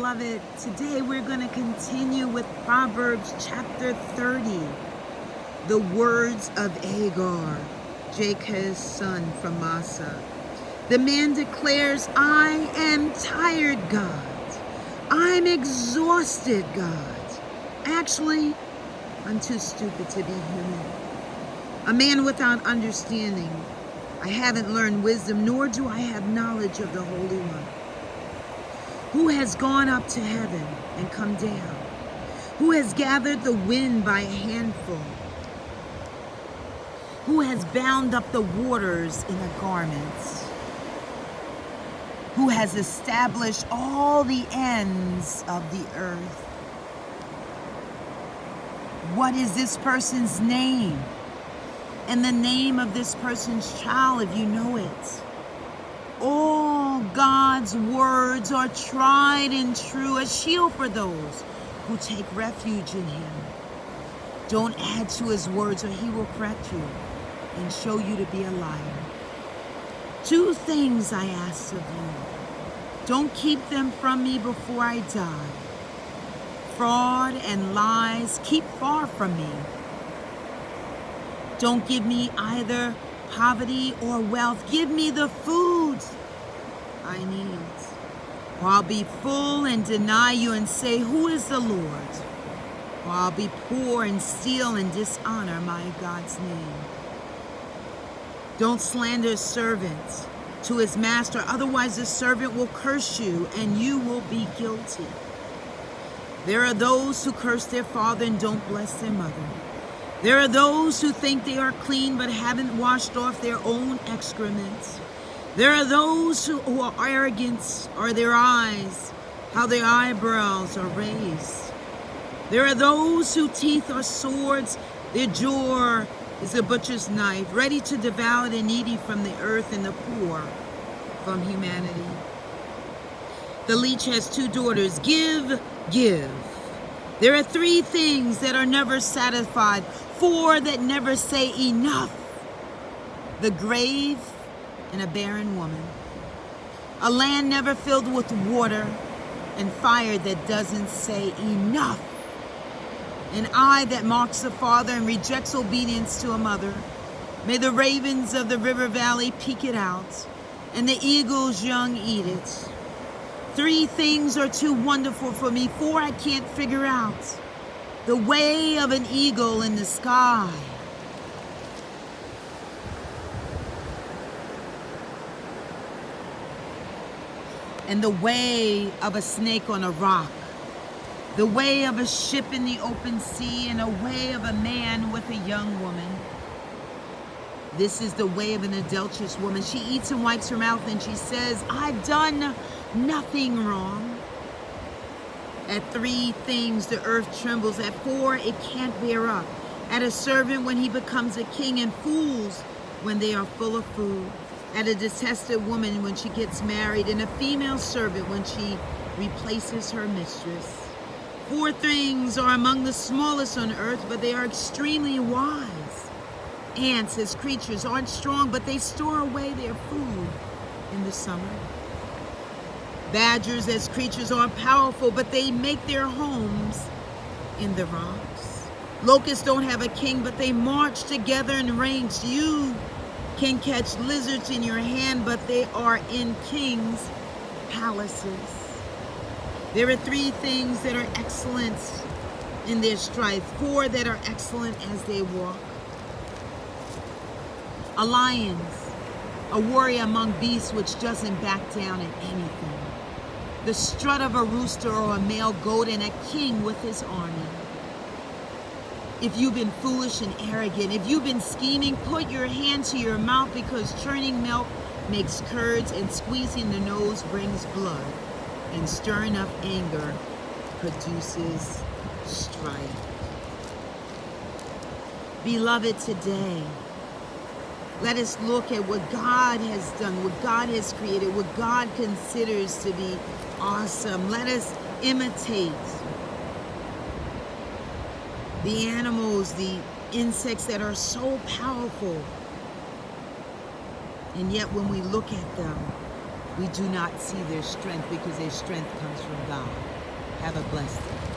beloved. Today we're going to continue with Proverbs chapter 30. The words of Agar, Jacob's son from Massa. The man declares, I am tired, God. I'm exhausted, God. Actually, I'm too stupid to be human. A man without understanding. I haven't learned wisdom, nor do I have knowledge of the Holy One. Who has gone up to heaven and come down? Who has gathered the wind by a handful? Who has bound up the waters in a garment? Who has established all the ends of the earth? What is this person's name? And the name of this person's child, if you know it. All God's words are tried and true, a shield for those who take refuge in Him. Don't add to His words or He will correct you and show you to be a liar. 2 things I ask of you. Don't keep them from me before I die. Fraud and lies, keep far from me. Don't give me either poverty or wealth. Give me the food I need. Or I'll be full and deny you and say, who is the Lord? Or I'll be poor and steal and dishonor my God's name. Don't slander a servant to his master, otherwise the servant will curse you and you will be guilty. There are those who curse their father and don't bless their mother. There are those who think they are clean but haven't washed off their own excrement. There are those who are arrogant are their eyes, how their eyebrows are raised. There are those whose teeth are swords, their jaw is a butcher's knife, ready to devour the needy from the earth and the poor from humanity. The leech has 2 daughters, give, give. There are 3 things that are never satisfied, 4 that never say enough. The grave and a barren woman. A land never filled with water and fire that doesn't say enough. An eye that mocks a father and rejects obedience to a mother. May the ravens of the river valley peek it out and the eagle's young eat it. 3 things are too wonderful for me, 4 I can't figure out. The way of an eagle in the sky. And the way of a snake on a rock. The way of a ship in the open sea, and a way of a man with a young woman. This is the way of an adulterous woman. She eats and wipes her mouth and she says, I've done nothing wrong. At 3 things the earth trembles. At 4 it can't bear up. At a servant when he becomes a king, and fools when they are full of food. At a detested woman when she gets married, and a female servant when she replaces her mistress. 4 things are among the smallest on earth, but they are extremely wise. Ants as creatures aren't strong, but they store away their food in the summer. Badgers as creatures aren't powerful, but they make their homes in the rocks. Locusts don't have a king, but they march together in ranks. You can catch lizards in your hand, but they are in kings' palaces. There are 3 things that are excellent in their strife, 4 that are excellent as they walk. A lion, a warrior among beasts which doesn't back down at anything. The strut of a rooster or a male goat, and a king with his army. If you've been foolish and arrogant, if you've been scheming, put your hand to your mouth, because churning milk makes curds and squeezing the nose brings blood, and stirring up anger produces strife. Beloved, today, let us look at what God has done, what God has created, what God considers to be awesome. Let us imitate the animals, the insects that are so powerful. And yet when we look at them, we do not see their strength because their strength comes from God. Have a blessed day.